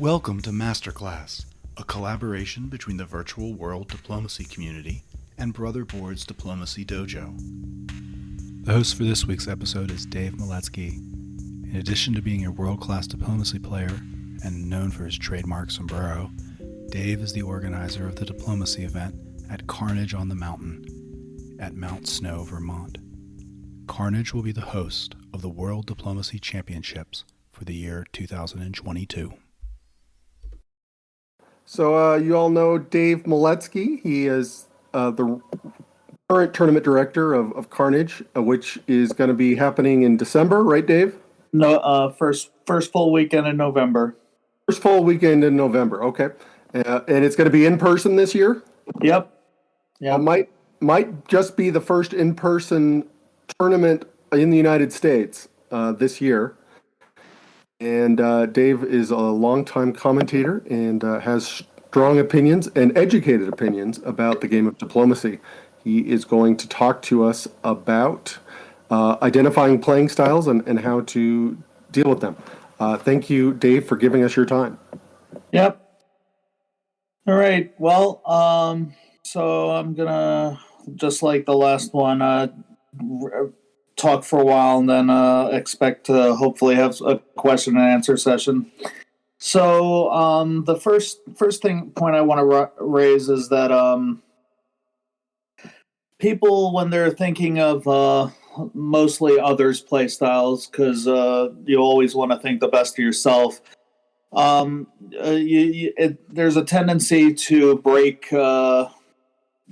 Welcome to Masterclass, a collaboration between the virtual world diplomacy community and Brother Board's Diplomacy Dojo. The host for this week's episode is Dave Maletsky. In addition to being a world-class diplomacy player and known for his trademark sombrero, Dave is the organizer of the diplomacy event at Carnage on the Mountain at Mount Snow, Vermont. Carnage will be the host of the World Diplomacy Championships for the year 2022. So you all know Dave Maletsky. He is the current tournament director of Carnage, which is going to be happening in December, right, Dave? No, first full weekend in November. First full weekend in November, okay. And it's going to be in person this year? Yep. Might just be the first in-person tournament in the United States this year. And Dave is a longtime commentator and has strong opinions and educated opinions about the game of diplomacy. He is going to talk to us about identifying playing styles and how to deal with them. Thank you, Dave, for giving us your time. Yep. All right. Well, so I'm going to, just like the last one, talk for a while and then expect to hopefully have a question and answer session. So the first point I want to raise is that people, when they're thinking of mostly others' play styles, because you always want to think the best of yourself, there's a tendency to break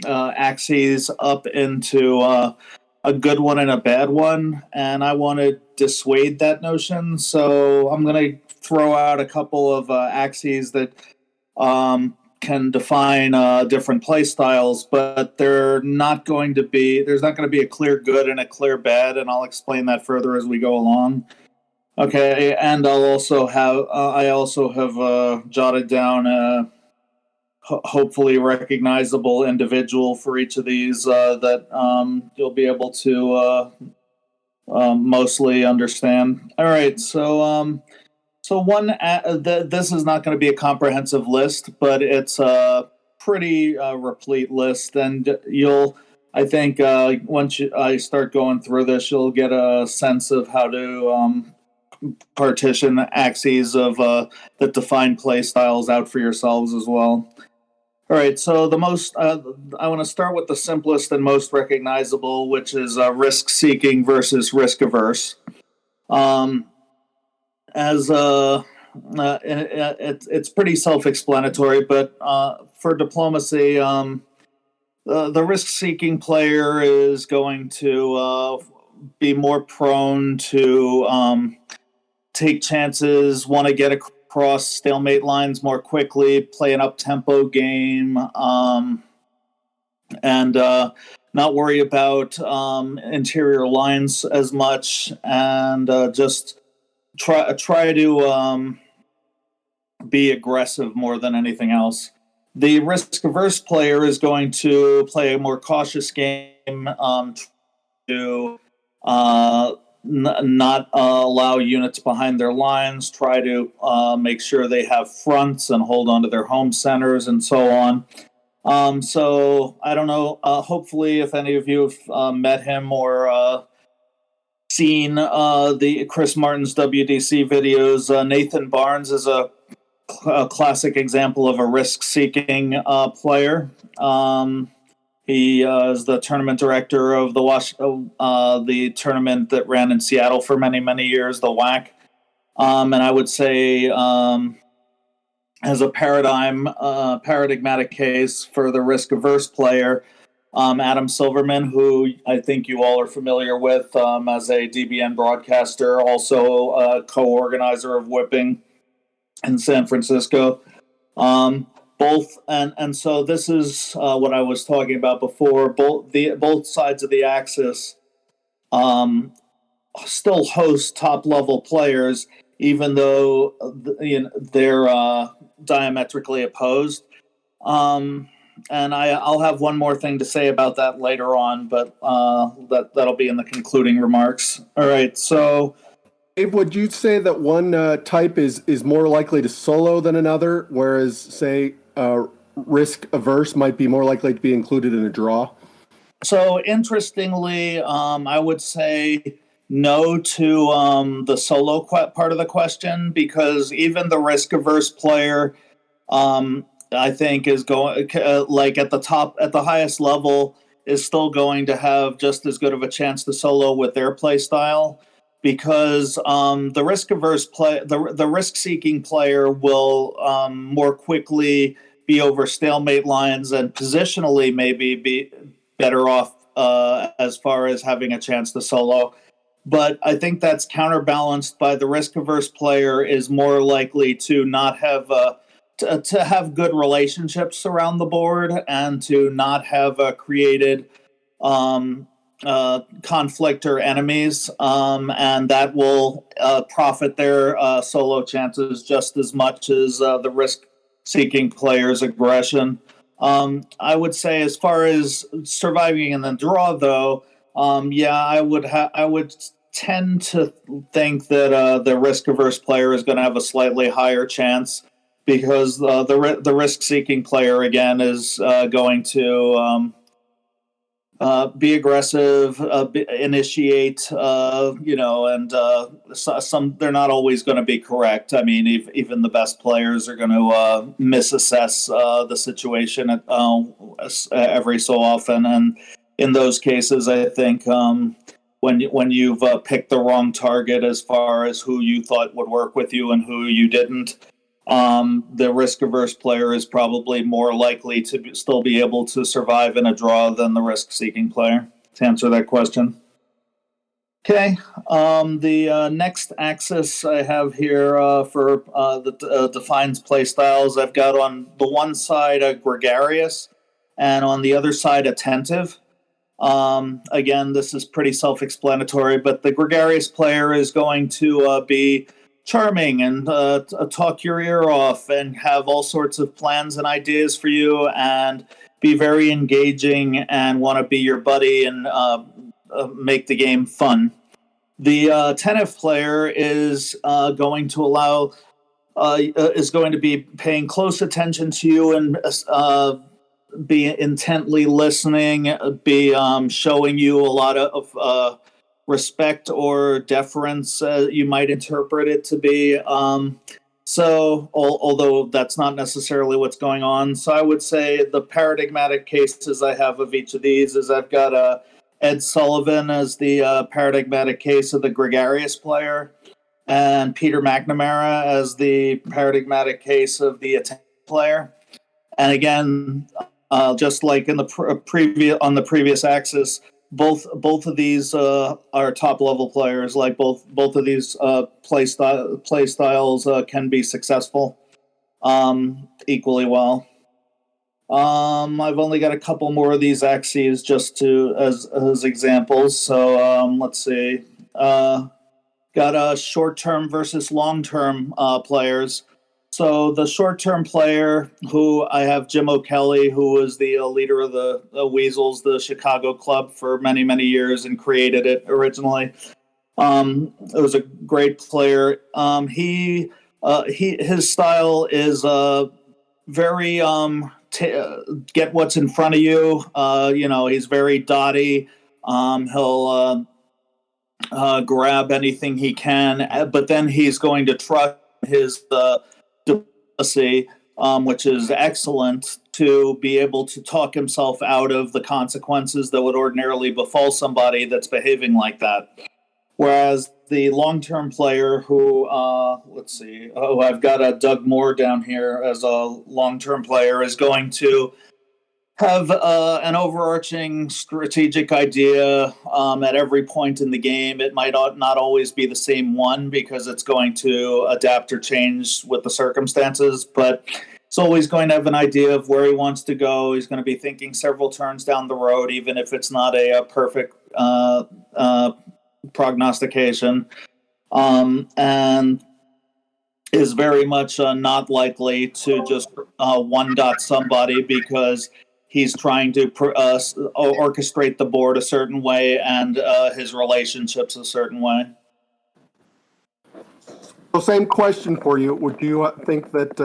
axes up into a good one and a bad one, and I want to dissuade that notion. So I'm going to throw out a couple of axes that can define different play styles, but there's not going to be a clear good and a clear bad, and I'll explain that further as we go along. Okay, and I also have jotted down hopefully recognizable individual for each of these that you'll be able to mostly understand. All right, so this is not going to be a comprehensive list, but it's a pretty replete list, and I think once I start going through this, you'll get a sense of how to partition axes of that define play styles out for yourselves as well. All right, so the most I want to start with the simplest and most recognizable, which is risk-seeking versus risk-averse. It's pretty self-explanatory, but for diplomacy, the risk-seeking player is going to be more prone to take chances, want to get across stalemate lines more quickly, play an up-tempo game, and not worry about interior lines as much, and just try to be aggressive more than anything else. The risk-averse player is going to play a more cautious game, to not allow units behind their lines, try to make sure they have fronts and hold on to their home centers and so on. So I don't know, hopefully if any of you have met him or seen the Chris Martin's vWDC videos, Nathan Barnes is a classic example of a risk-seeking player. He is the tournament director of the tournament that ran in Seattle for many, many years, the WAC. And I would say as a paradigmatic case for the risk-averse player, Adam Silverman, who I think you all are familiar with as a DBN broadcaster, also a co-organizer of Whipping in San Francisco. So this is what I was talking about before. Both sides of the axis still host top-level players, even though they're diametrically opposed. And I'll have one more thing to say about that later on, but that'll be in the concluding remarks. All right, so Dave, would you say that one type is more likely to solo than another, whereas, say, risk averse might be more likely to be included in a draw? So interestingly, I would say no to the solo part of the question, because even the risk averse player, I think, is going like at the highest level, is still going to have just as good of a chance to solo with their play style, because the risk averse the risk seeking player will more quickly be over stalemate lines and positionally maybe be better off as far as having a chance to solo. But I think that's counterbalanced by the risk averse player is more likely to not have to have good relationships around the board and to not have created conflict or enemies, and that will profit their solo chances just as much as the risk seeking player's aggression. I would say, as far as surviving in the draw, though, yeah, I would tend to think that the risk averse player is going to have a slightly higher chance, because the risk seeking player again is going to be aggressive, initiate, and some they're not always going to be correct. I mean, even the best players are going to misassess the situation every so often, and in those cases, I think when you've picked the wrong target as far as who you thought would work with you and who you didn't, the risk-averse player is probably more likely to still be able to survive in a draw than the risk-seeking player, to answer that question. Okay, the next axis I have here for the defines play styles, I've got on the one side a gregarious and on the other side attentive. Again, this is pretty self-explanatory, but the gregarious player is going to be charming and talk your ear off and have all sorts of plans and ideas for you and be very engaging and want to be your buddy and make the game fun. The attentive player is going to be paying close attention to you and be intently listening, be showing you a lot of respect or deference, you might interpret it to be. Although that's not necessarily what's going on. So I would say the paradigmatic cases I have of each of these is I've got Ed Sullivan as the paradigmatic case of the gregarious player, and Peter McNamara as the paradigmatic case of the attentive player. And again, just like in the previous axis, both of these are top level players. Like both of these play styles can be successful equally well. I've only got a couple more of these axes just as examples. So let's see. Got short-term versus long-term players. So the short-term player, who I have Jim O'Kelly, who was the leader of the Weasels, the Chicago club, for many, many years and created it originally. It was a great player. His style is very get what's in front of you. He's very dotty. He'll grab anything he can, but then he's going to trust his diplomacy, which is excellent, to be able to talk himself out of the consequences that would ordinarily befall somebody that's behaving like that. Whereas the long-term player who, I've got Doug Moore down here as a long-term player, is going to have an overarching strategic idea at every point in the game. It might not always be the same one, because it's going to adapt or change with the circumstances, but it's always going to have an idea of where he wants to go. He's going to be thinking several turns down the road, even if it's not a perfect prognostication, and is very much not likely to just one-dot somebody because he's trying to orchestrate the board a certain way and his relationships a certain way. So same question for you. Would you think that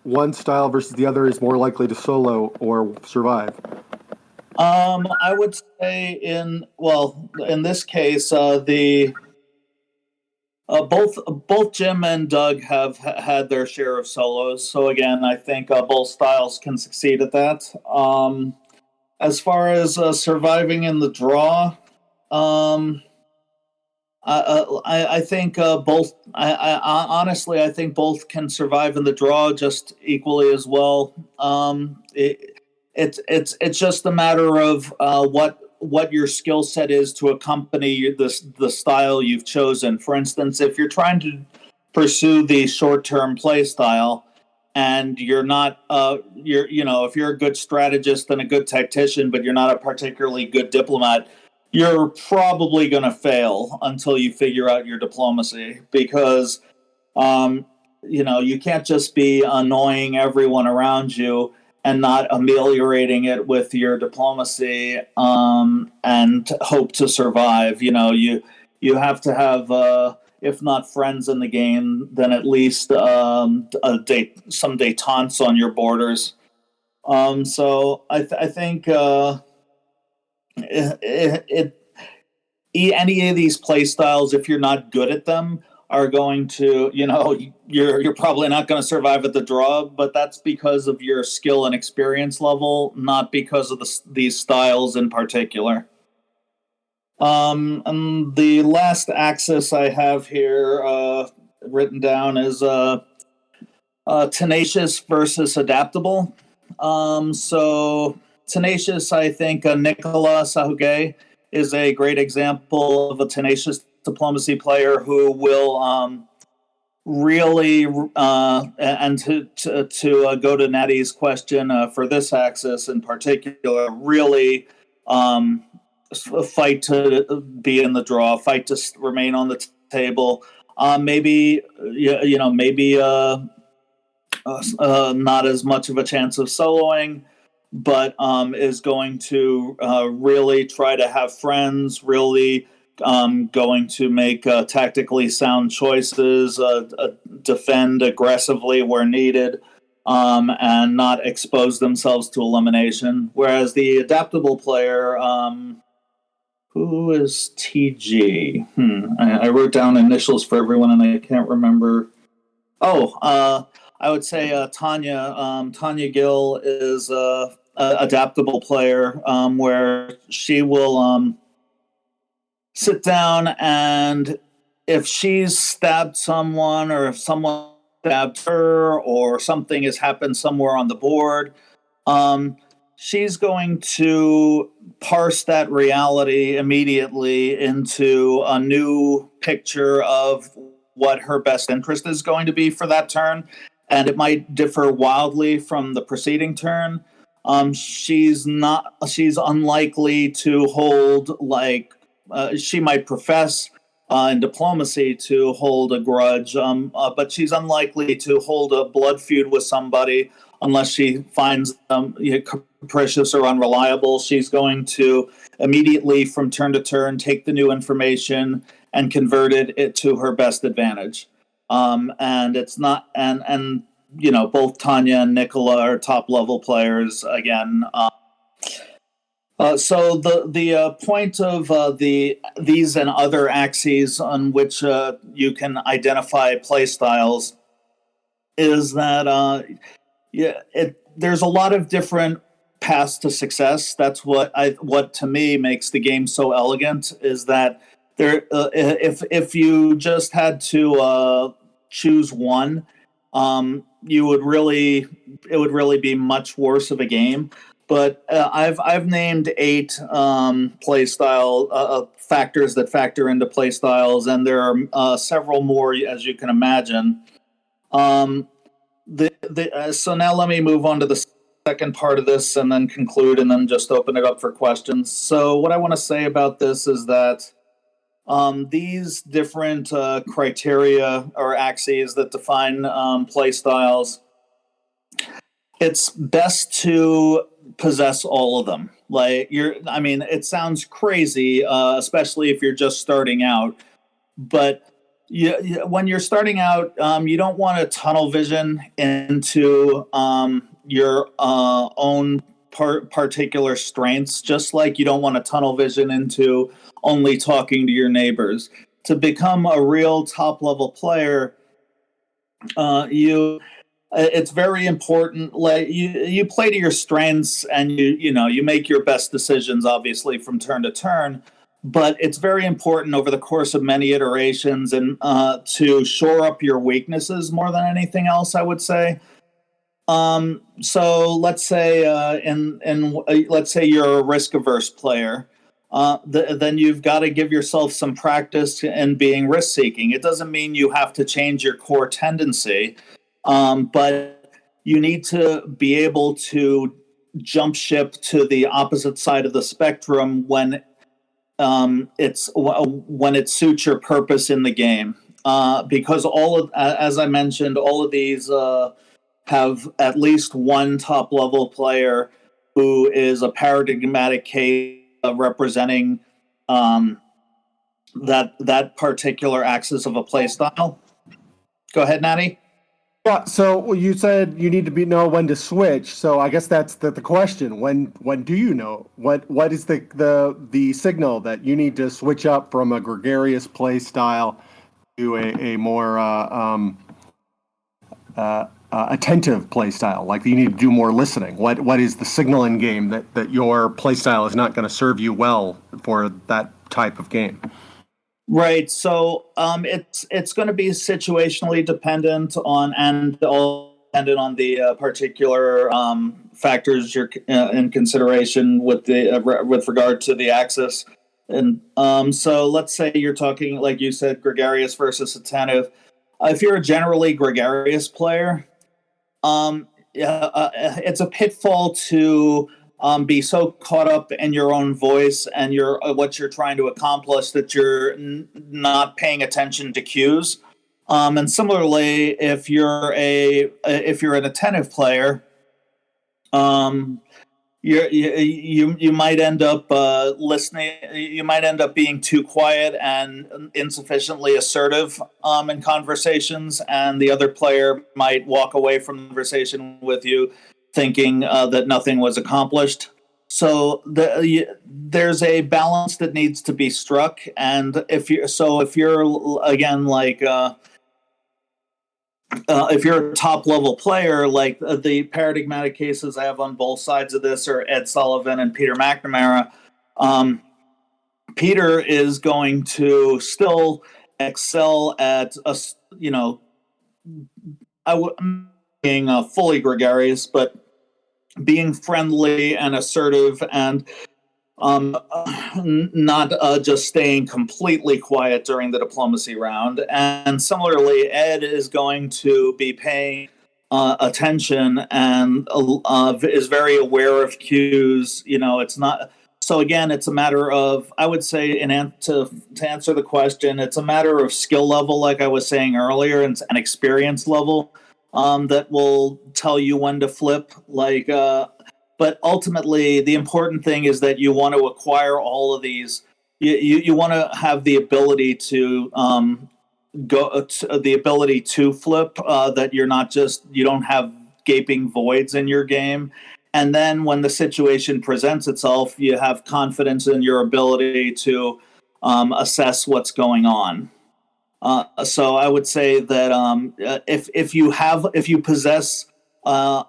one style versus the other is more likely to solo or survive? I would say in this case, the both Jim and Doug have had their share of solos. So again, I think both styles can succeed at that. As far as surviving in the draw, I think both. Honestly, I think both can survive in the draw just equally as well. It's just a matter of what your skill set is to accompany the style you've chosen. For instance, if you're trying to pursue the short-term play style, and you're not, if you're a good strategist and a good tactician, but you're not a particularly good diplomat, you're probably going to fail until you figure out your diplomacy, because you can't just be annoying everyone around you and not ameliorating it with your diplomacy and hope to survive. You have to have if not friends in the game, then at least some détentes on your borders. So I think any of these play styles, if you're not good at them, are going to, you're probably not going to survive at the draw, but that's because of your skill and experience level, not because of these styles in particular. And the last axis I have here written down is tenacious versus adaptable. So tenacious, I think Nicola Sahuguet is a great example of a tenacious diplomacy player who will really, and to go to Natty's question for this axis in particular, really fight to be in the draw, fight to remain on the table. Maybe not as much of a chance of soloing, but is going to really try to have friends, really going to make tactically sound choices, defend aggressively where needed, and not expose themselves to elimination. Whereas the adaptable player, who is TG? I wrote down initials for everyone and I can't remember. I would say Tanya Gill is a adaptable player, where she will sit down, and if she's stabbed someone, or if someone stabbed her, or something has happened somewhere on the board, she's going to parse that reality immediately into a new picture of what her best interest is going to be for that turn. And it might differ wildly from the preceding turn. She's unlikely to hold, she might profess in diplomacy to hold a grudge, but she's unlikely to hold a blood feud with somebody unless she finds them capricious or unreliable. She's going to immediately, from turn to turn, take the new information and convert it to her best advantage. And it's not, and both Tanya and Nicola are top level players again. So the point of these and other axes on which you can identify play styles is that there's a lot of different paths to success. That's what to me makes the game so elegant, is that there if you just had to choose one, it would really be much worse of a game. But I've named 8 play style factors that factor into play styles, and there are several more, as you can imagine. So now let me move on to the second part of this, and then conclude, and then just open it up for questions. So what I want to say about this is that these different criteria or axes that define play styles, it's best to possess all of them. It sounds crazy, especially if you're just starting out, but when you're starting out, you don't want to tunnel vision into your own particular strengths, just like you don't want to tunnel vision into only talking to your neighbors. To become a real top level player, it's very important. Like you play to your strengths, and you make your best decisions, obviously from turn to turn. But it's very important over the course of many iterations and to shore up your weaknesses more than anything else, I would say. So let's say let's say you're a risk averse player. Then you've got to give yourself some practice in being risk seeking. It doesn't mean you have to change your core tendency, but you need to be able to jump ship to the opposite side of the spectrum when it suits your purpose in the game. Because as I mentioned, all of these have at least one top level player who is a paradigmatic case representing that particular axis of a play style. Go ahead, Natty. Yeah, so you said you need to know when to switch. So I guess that's the question. When do you know? What is the signal that you need to switch up from a gregarious play style to a more attentive play style? Like you need to do more listening. What is the signal in game that your play style is not going to serve you well for that type of game? Right. So it's going to be situationally dependent on the particular factors you're in consideration with regard to the axis. And so let's say you're talking, like you said, gregarious versus attentive. If you're a generally gregarious player, it's a pitfall to be so caught up in your own voice and what you're trying to accomplish that you're not paying attention to cues. And similarly, if you're an attentive player, you might end up listening. You might end up being too quiet and insufficiently assertive in conversations, and the other player might walk away from the conversation with you thinking that nothing was accomplished. So there's a balance that needs to be struck, and if you're again like if you're a top level player, like the paradigmatic cases I have on both sides of this are Ed Sullivan and Peter McNamara. Peter is going to still excel at being fully gregarious, but being friendly and assertive and not just staying completely quiet during the diplomacy round. And similarly, Ed is going to be paying attention and is very aware of cues. It's not. So again, it's a matter of, I would say, to answer the question, it's a matter of skill level, like I was saying earlier, and an experience level that will tell you when to flip. But ultimately, the important thing is that you want to acquire all of these. You want to have the ability to flip. That you don't have gaping voids in your game. And then when the situation presents itself, you have confidence in your ability to assess what's going on. So I would say that if you possess a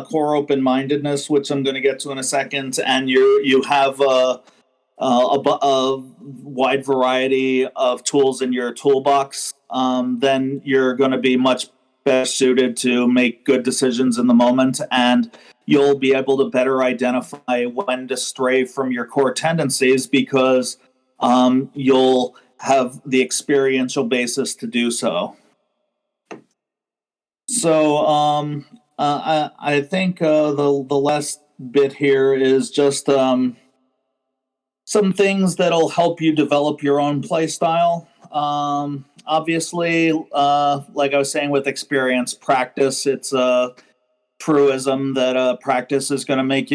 core open-mindedness, which I'm going to get to in a second, and you have a wide variety of tools in your toolbox, then you're going to be much better suited to make good decisions in the moment, and you'll be able to better identify when to stray from your core tendencies because you'll have the experiential basis to do so. So I think the last bit here is just some things that'll help you develop your own play style. Obviously, like I was saying with experience, practice, it's a truism that practice is going to make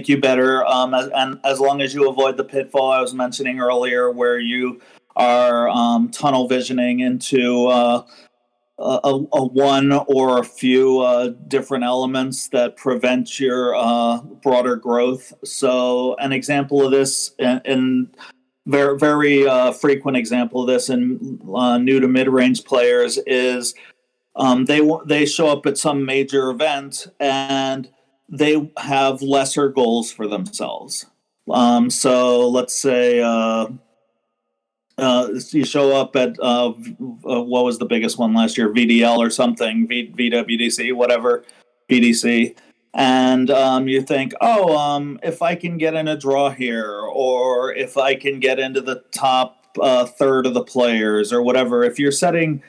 you better. And as long as you avoid the pitfall I was mentioning earlier, where you are tunnel visioning into a one or a few different elements that prevent your broader growth. So an example of this, and very frequent example of this in new to mid-range players, is they show up at some major event and they have lesser goals for themselves. So let's say you show up at what was the biggest one last year, VDL or something, vWDC, whatever, BDC, and you think, if I can get in a draw here, or if I can get into the top third of the players, or whatever, if you're setting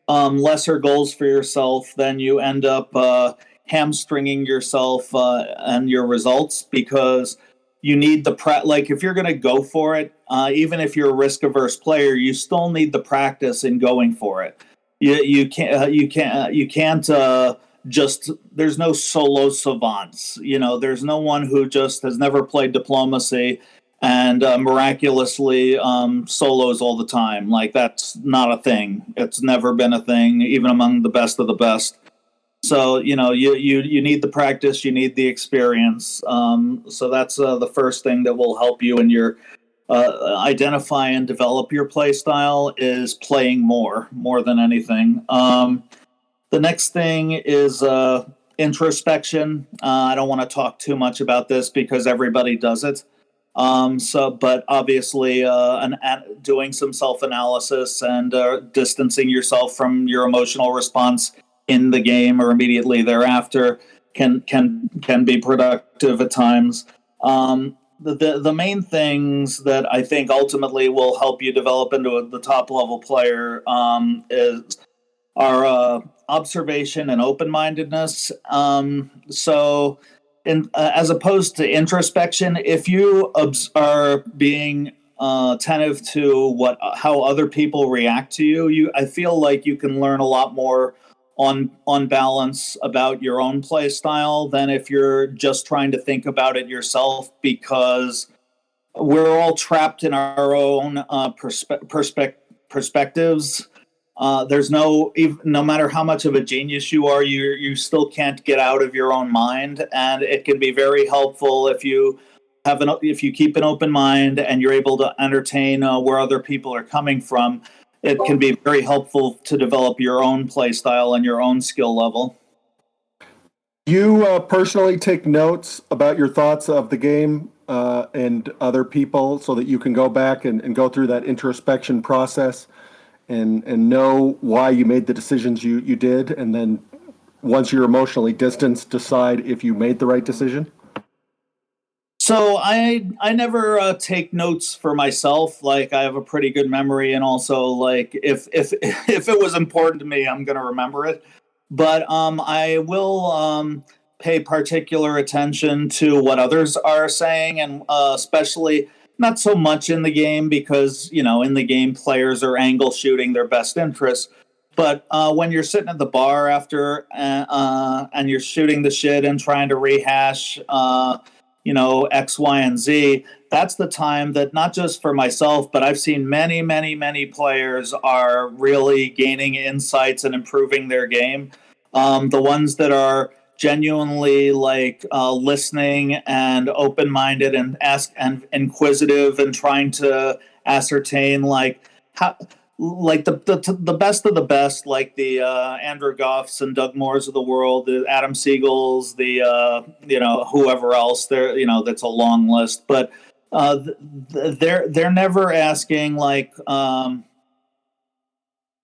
lesser goals for yourself, then you end up hamstringing yourself and your results, because you need the like if you're going to go for it, even if you're a risk averse player, you still need the practice in going for it. You can't just, there's no solo savants. There's no one who just has never played diplomacy and miraculously solos all the time. Like, that's not a thing. It's never been a thing, even among the best of the best. So, you need the practice, you need the experience. So that's the first thing that will help you in your identify and develop your play style, is playing more than anything. The next thing is introspection. I don't want to talk too much about this because everybody does it. But obviously, doing some self-analysis and distancing yourself from your emotional response in the game or immediately thereafter can be productive at times. The main things that I think ultimately will help you develop into the top level player are observation and open-mindedness. So, as opposed to introspection, if you are being attentive to how other people react to you, I feel like you can learn a lot more on balance about your own play style than if you're just trying to think about it yourself, because we're all trapped in our own perspectives. There's no matter how much of a genius you are, you still can't get out of your own mind, and it can be very helpful if you keep an open mind and you're able to entertain where other people are coming from. It can be very helpful to develop your own play style and your own skill level. You personally take notes about your thoughts of the game and other people, so that you can go back and go through that introspection process and know why you made the decisions you did, and then once you're emotionally distanced, decide if you made the right decision? So I never take notes for myself. Like, I have a pretty good memory, and also, like, if it was important to me, I'm going to remember it. But I will pay particular attention to what others are saying, and especially not so much in the game, because in the game players are angle shooting their best interests. But when you're sitting at the bar after and you're shooting the shit and trying to rehash X, Y, and Z, that's the time that, not just for myself, but I've seen many, many, many players are really gaining insights and improving their game. The ones that are genuinely listening and open-minded and inquisitive and trying to ascertain how, the best of the best, like the Andrew Goffs and Doug Moores of the world, the Adam Siegels, the whoever else there, that's a long list, but they're never asking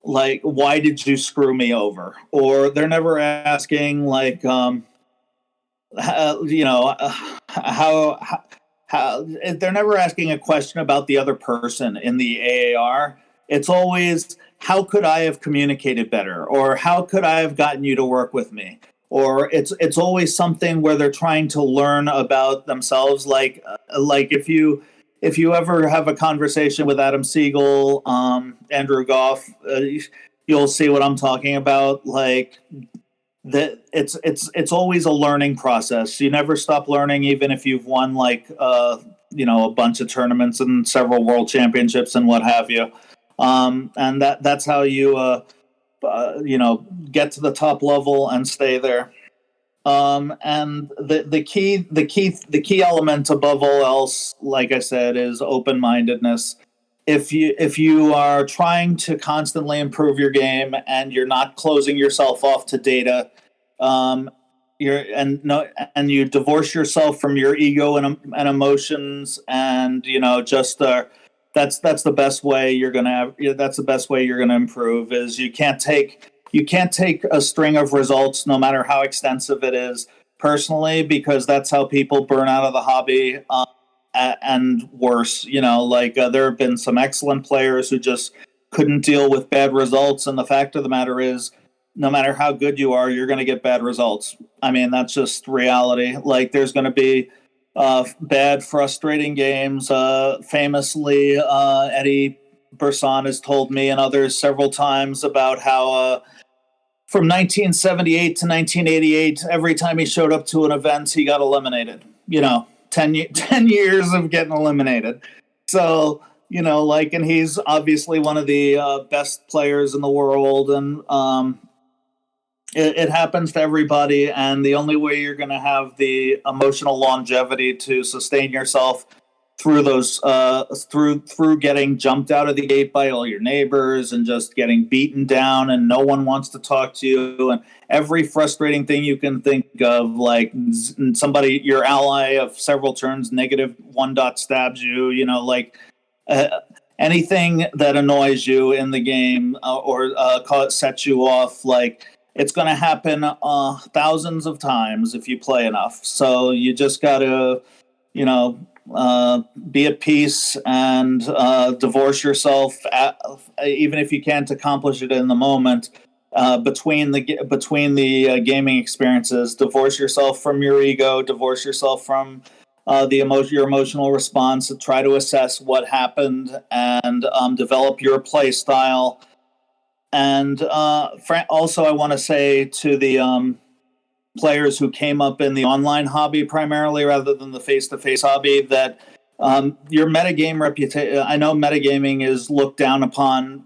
why did you screw me over, or they're never asking how they're never asking a question about the other person in the AAR. It's always, how could I have communicated better? Or how could I have gotten you to work with me? Or it's always something where they're trying to learn about themselves. Like if you ever have a conversation with Adam Siegel, Andrew Goff, you'll see what I'm talking about. Like, that it's always a learning process. You never stop learning, even if you've won a bunch of tournaments and several world championships and what have you. And that's how you get to the top level and stay there. And the key element above all else, like I said, is open-mindedness. If you are trying to constantly improve your game and you're not closing yourself off to data, and you divorce yourself from your ego and emotions, and that's the best way you're gonna improve. Is you can't take a string of results, no matter how extensive it is, personally, because that's how people burn out of the hobby. And worse, there have been some excellent players who just couldn't deal with bad results. And the fact of the matter is, no matter how good you are, you're going to get bad results. I mean, that's just reality. Like, there's going to be bad, frustrating games. Famously, Eddie Burson has told me and others several times about how from 1978 to 1988, every time he showed up to an event, he got eliminated. 10 years of getting eliminated. So, and he's obviously one of the best players in the world. And it happens to everybody. And the only way you're going to have the emotional longevity to sustain yourself through those, through getting jumped out of the gate by all your neighbors and just getting beaten down and no one wants to talk to you, and every frustrating thing you can think of, like somebody, your ally of several turns, -1 stabs you, anything that annoys you in the game or sets you off, like, it's going to happen thousands of times if you play enough. So you just got to, be at peace and divorce yourself, even if you can't accomplish it in the moment. Between the gaming experiences, divorce yourself from your ego, divorce yourself from your emotional response, and try to assess what happened and develop your play style. And also, I want to say to the players who came up in the online hobby primarily rather than the face-to-face hobby, that your metagame reputation, I know metagaming is looked down upon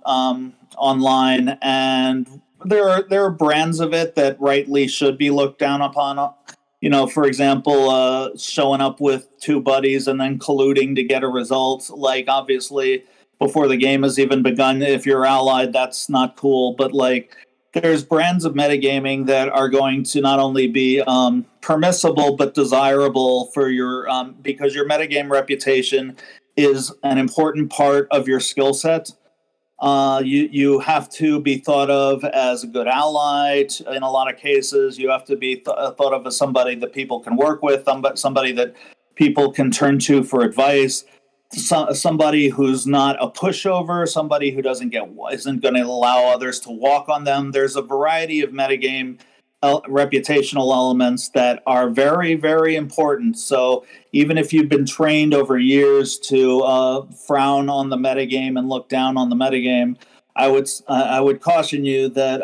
online, and there are brands of it that rightly should be looked down upon. For example, showing up with two buddies and then colluding to get a result. Like, obviously, before the game has even begun, if you're allied, that's not cool. But there's brands of metagaming that are going to not only be permissible but desirable for your because your metagame reputation is an important part of your skill set. You have to be thought of as a good ally. In a lot of cases, you have to be thought of as somebody that people can work with, somebody that people can turn to for advice. Somebody who's not a pushover, somebody who isn't going to allow others to walk on them. There's a variety of metagame reputational elements that are very, very important. So even if you've been trained over years to frown on the metagame and look down on the metagame, I would caution you that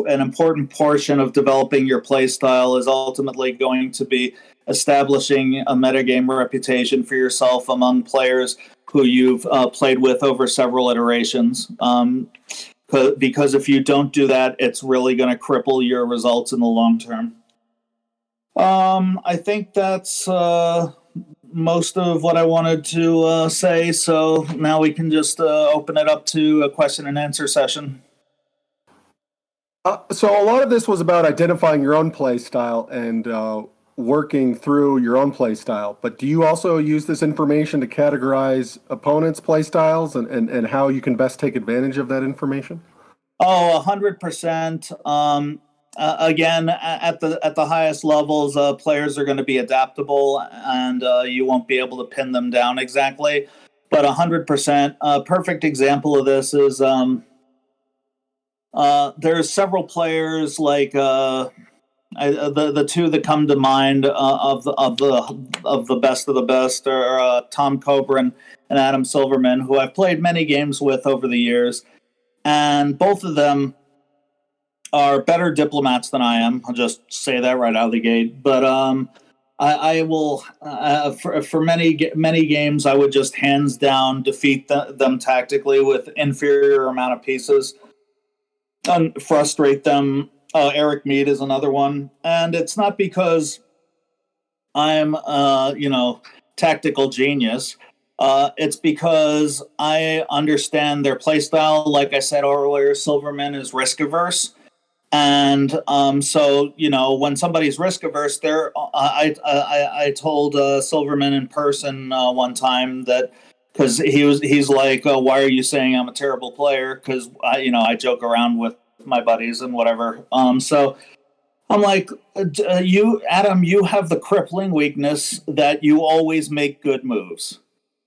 an important portion of developing your play style is ultimately going to be establishing a metagame reputation for yourself among players who you've played with over several iterations. Because if you don't do that, it's really going to cripple your results in the long term. I think that's most of what I wanted to say. So now we can just open it up to a question and answer session. So a lot of this was about identifying your own play style and working through your own play style. But do you also use this information to categorize opponents' play styles and how you can best take advantage of that information? Oh, 100%. Again, at the highest levels, players are going to be adaptable, and you won't be able to pin them down exactly. But 100%. A perfect example of this is there's several players like the two that come to mind of the best of the best are Tom Coburn and Adam Silverman, who I've played many games with over the years, and both of them are better diplomats than I am. I'll just say that right out of the gate. But I will for many games I would just hands down defeat them tactically with inferior amount of pieces and frustrate them. Eric Mead is another one, and it's not because I'm tactical genius. It's because I understand their playstyle. Like I said earlier, Silverman is risk averse. And so, when somebody's risk averse, I told Silverman in person one time that because he's like, why are you saying I'm a terrible player? Because I joke around with my buddies and whatever. So I'm like, Adam, you have the crippling weakness that you always make good moves.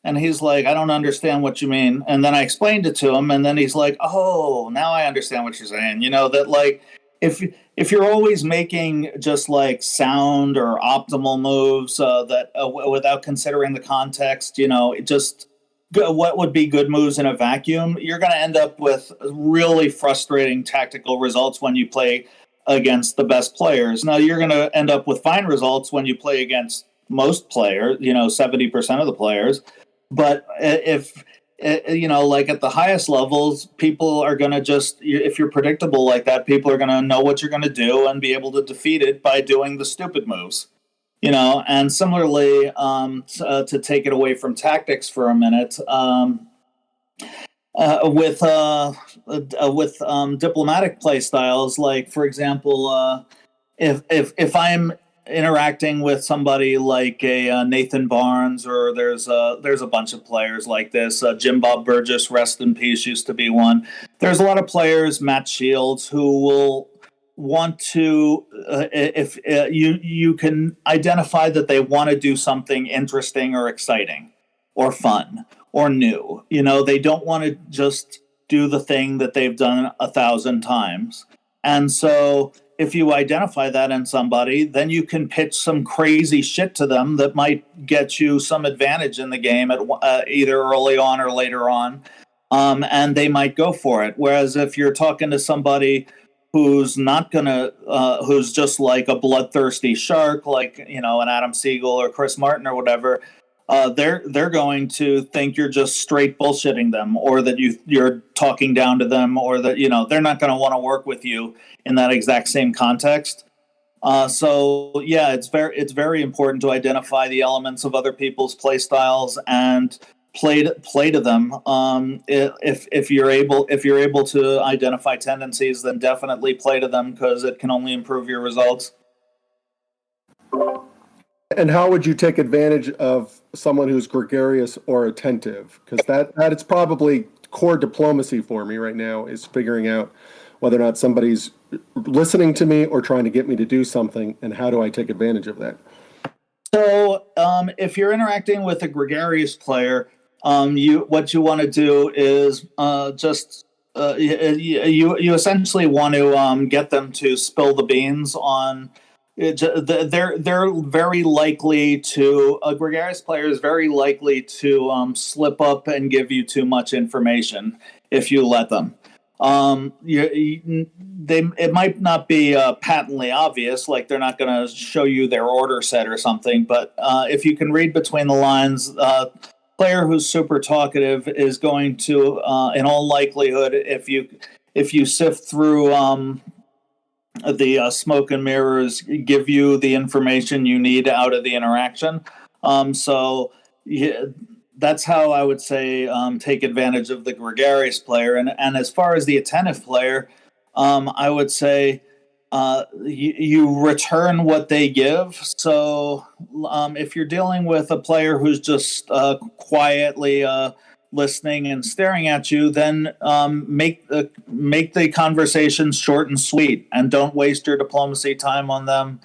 And he's like, I don't understand what you mean. And then I explained it to him, and then he's like, oh, now I understand what you're saying. That like if you're always making just like sound or optimal moves that without considering the context, what would be good moves in a vacuum, you're going to end up with really frustrating tactical results when you play against the best players. Now you're going to end up with fine results when you play against most players, 70% of the players. But if like at the highest levels, people are going to if you're predictable like that, people are going to know what you're going to do and be able to defeat it by doing the stupid moves, and similarly, to take it away from tactics for a minute, with diplomatic play styles, like for example, if I'm interacting with somebody like a Nathan Barnes, or there's a bunch of players like this. Jim Bob Burgess, rest in peace, used to be one. There's a lot of players, Matt Shields, who will want to, if you can identify that they want to do something interesting or exciting or fun or new. They don't want to just do the thing that they've done 1,000 times. And so if you identify that in somebody, then you can pitch some crazy shit to them that might get you some advantage in the game at either early on or later on, and they might go for it. Whereas if you're talking to somebody who's not gonna, who's just like a bloodthirsty shark, like an Adam Siegel or Chris Martin or whatever, they're going to think you're just straight bullshitting them, or that you're talking down to them, or that they're not going to want to work with you in that exact same context. So yeah, it's very important to identify the elements of other people's play styles and play to them. If you're able to identify tendencies, then definitely play to them, because it can only improve your results. And how would you take advantage of someone who's gregarious or attentive? Because that is probably core diplomacy for me right now, is figuring out whether or not somebody's listening to me or trying to get me to do something, and how do I take advantage of that? So if you're interacting with a gregarious player, what you want to do is you essentially want to get them to spill the beans on. They're very likely to, a gregarious player is very likely to slip up and give you too much information if you let them. It might not be patently obvious, like they're not going to show you their order set or something, but if you can read between the lines, player who's super talkative is going to, in all likelihood, if you sift through the smoke and mirrors, give you the information you need out of the interaction. So that's how I would say take advantage of the gregarious player. And as far as the attentive player, I would say you return what they give. So if you're dealing with a player who's just quietly listening and staring at you, then make the conversation short and sweet, and don't waste your diplomacy time on them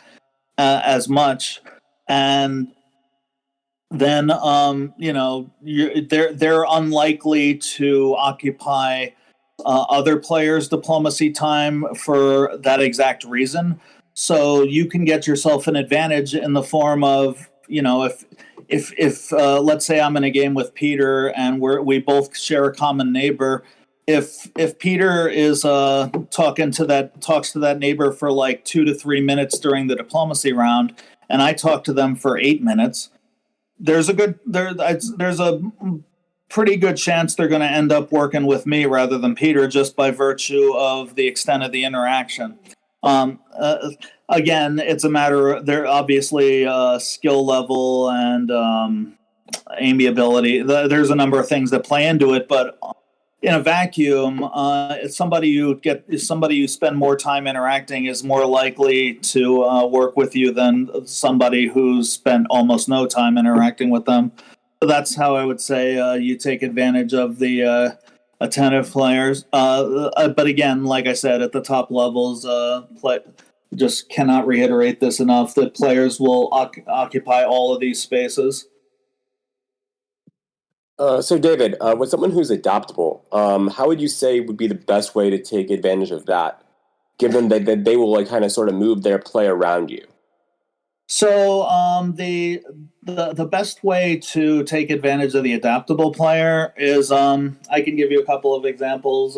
as much. And then they're unlikely to occupy other players' diplomacy time for that exact reason. So you can get yourself an advantage in the form of, if let's say I'm in a game with Peter and we both share a common neighbor. If Peter is talks to that neighbor for like 2 to 3 minutes during the diplomacy round, and I talk to them for 8 minutes, there's a pretty good chance they're going to end up working with me rather than Peter, just by virtue of the extent of the interaction. Again, it's a matter of, they're obviously skill level and amiability. There's a number of things that play into it, but in a vacuum, it's somebody you spend more time interacting is more likely to work with you than somebody who's spent almost no time interacting with them. So that's how I would say you take advantage of the attentive players. But again, like I said, at the top levels, just cannot reiterate this enough, that players will occupy all of these spaces. So David, with someone who's adaptable, how would you say would be the best way to take advantage of that, given that they will like kind of sort of move their play around you? So the best way to take advantage of the adaptable player is I can give you a couple of examples.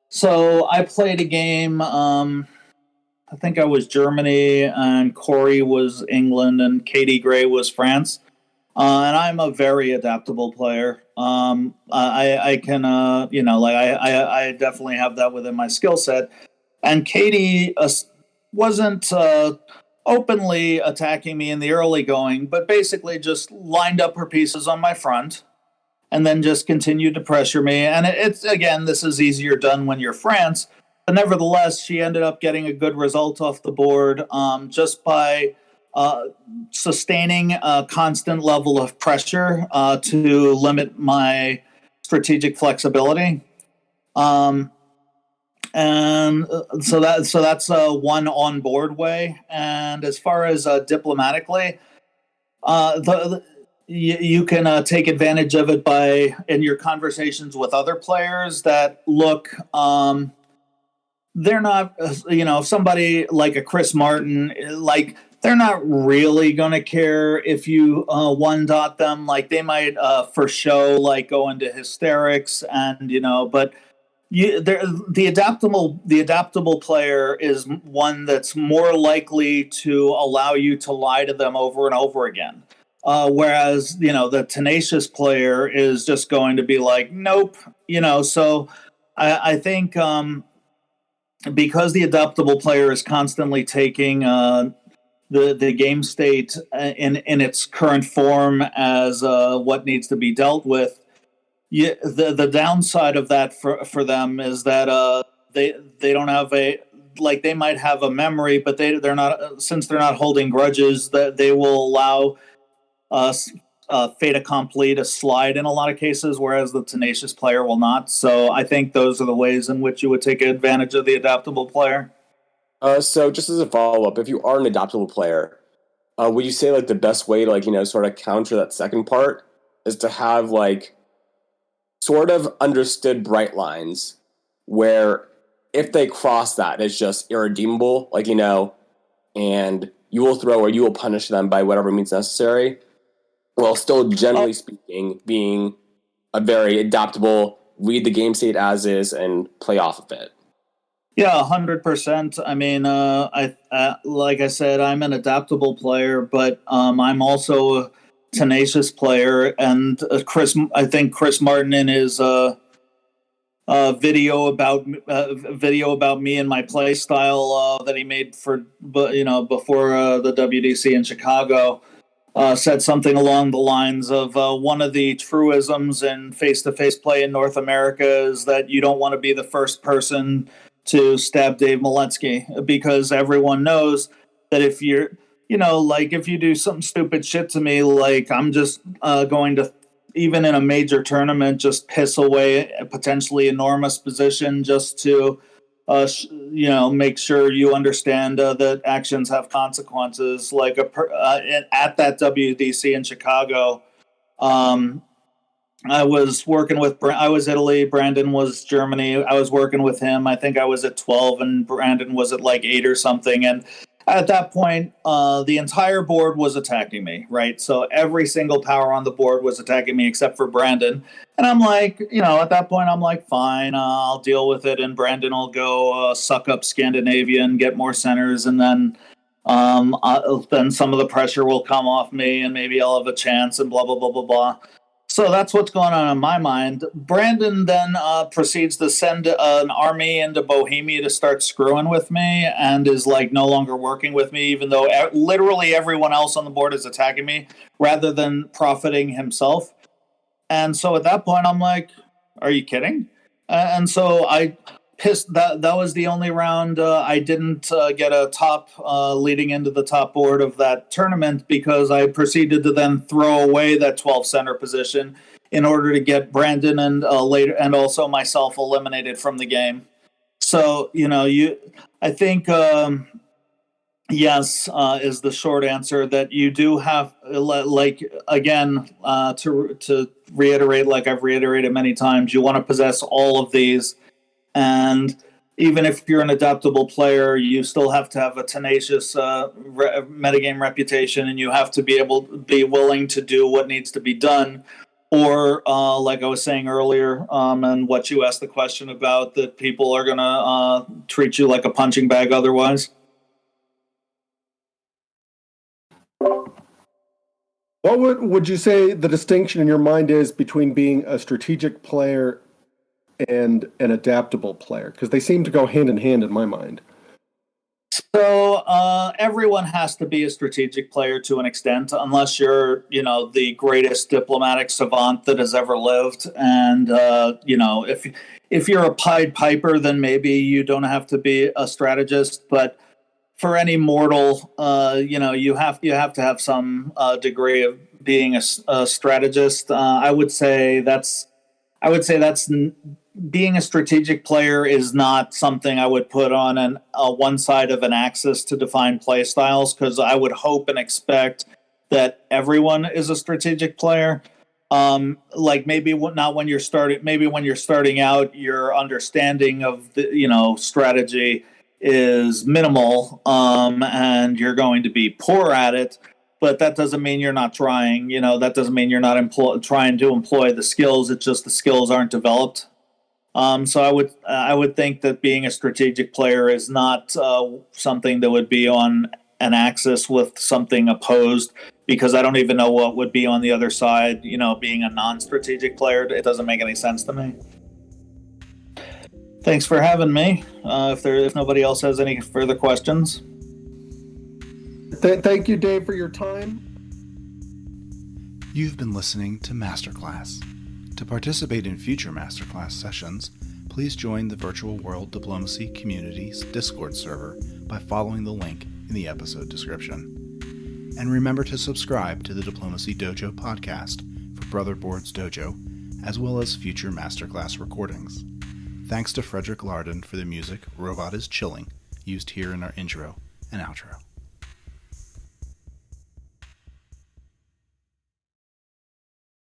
So I played a game. I think I was Germany, and Corey was England, and Katie Gray was France. And I'm a very adaptable player. I can, I definitely have that within my skill set. And Katie wasn't openly attacking me in the early going, but basically just lined up her pieces on my front and then just continued to pressure me. And it's, again, this is easier done when you're France. But nevertheless, she ended up getting a good result off the board just by sustaining a constant level of pressure to limit my strategic flexibility. And so that's one on-board way. And as far as diplomatically, you can take advantage of it by in your conversations with other players that look. They're not, somebody like a Chris Martin, like they're not really going to care if you one-dot them. Like they might for show, like go into hysterics and, but the adaptable player is one that's more likely to allow you to lie to them over and over again. Whereas, the tenacious player is just going to be like, nope, so I think, because the adaptable player is constantly taking the game state in its current form as what needs to be dealt with, the downside of that for them is that they don't have they might have a memory, but they're not, since they're not holding grudges, that they will allow fait accompli to slide in a lot of cases, whereas the tenacious player will not. So I think those are the ways in which you would take advantage of the adaptable player. So just as a follow-up, if you are an adaptable player, would you say like the best way to sort of counter that second part is to have like sort of understood bright lines where if they cross that, it's just irredeemable, and you will throw or you will punish them by whatever means necessary, while still generally speaking being a very adaptable, read the game state as is and play off of it. Yeah, 100%. I mean, like I said, I'm an adaptable player, but I'm also a tenacious player. And I think Chris Martin in his video about me and my play style that he made for before the WDC in Chicago. Said something along the lines of one of the truisms in face-to-face play in North America is that you don't want to be the first person to stab Dave Maletsky, because everyone knows that if you're, if you do some stupid shit to me, like I'm just going to, even in a major tournament, just piss away a potentially enormous position just to make sure you understand that actions have consequences. Like at that WDC in Chicago, I was working with, I was Italy, Brandon was Germany. I was working with him. I think I was at 12 and Brandon was at like 8 or something. And at that point, the entire board was attacking me, right? So every single power on the board was attacking me except for Brandon. And I'm like, at that point, I'm like, fine, I'll deal with it. And Brandon will go suck up Scandinavia and get more centers. And then then some of the pressure will come off me and maybe I'll have a chance and blah, blah, blah, blah, blah. So that's what's going on in my mind. Brandon then proceeds to send an army into Bohemia to start screwing with me and is like no longer working with me, even though literally everyone else on the board is attacking me rather than profiting himself. And so at that point, I'm like, are you kidding? And so I pissed. That was the only round I didn't get a top leading into the top board of that tournament, because I proceeded to then throw away that 12 center position in order to get Brandon and later and also myself eliminated from the game. So I think yes is the short answer, that you do have to reiterate, like I've reiterated many times, you want to possess all of these. And even if you're an adaptable player, you still have to have a tenacious metagame reputation, and you have to be willing to do what needs to be done. Or like I was saying earlier, and what you asked the question about, that people are going to treat you like a punching bag otherwise. What would you say the distinction in your mind is between being a strategic player and an adaptable player? Because they seem to go hand in hand in my mind. So everyone has to be a strategic player to an extent, unless you're, the greatest diplomatic savant that has ever lived. And if you're a Pied Piper, then maybe you don't have to be a strategist. But for any mortal, you have to have some degree of being a strategist. I would say that's being a strategic player is not something I would put on one side of an axis to define play styles, because I would hope and expect that everyone is a strategic player. Like maybe not when you're starting. Maybe when you're starting out, your understanding of the strategy is minimal, and you're going to be poor at it. But that doesn't mean you're not trying. That doesn't mean you're not trying to employ the skills. It's just the skills aren't developed. So I would think that being a strategic player is not something that would be on an axis with something opposed, because I don't even know what would be on the other side. Being a non-strategic player, it doesn't make any sense to me. Thanks for having me. If nobody else has any further questions. Thank you, Dave, for your time. You've been listening to Masterclass. To participate in future Masterclass sessions, please join the Virtual World Diplomacy Community's Discord server by following the link in the episode description. And remember to subscribe to the Diplomacy Dojo podcast for Brother Board's Dojo, as well as future Masterclass recordings. Thanks to Frederick Larden for the music Robot is Chilling, used here in our intro and outro.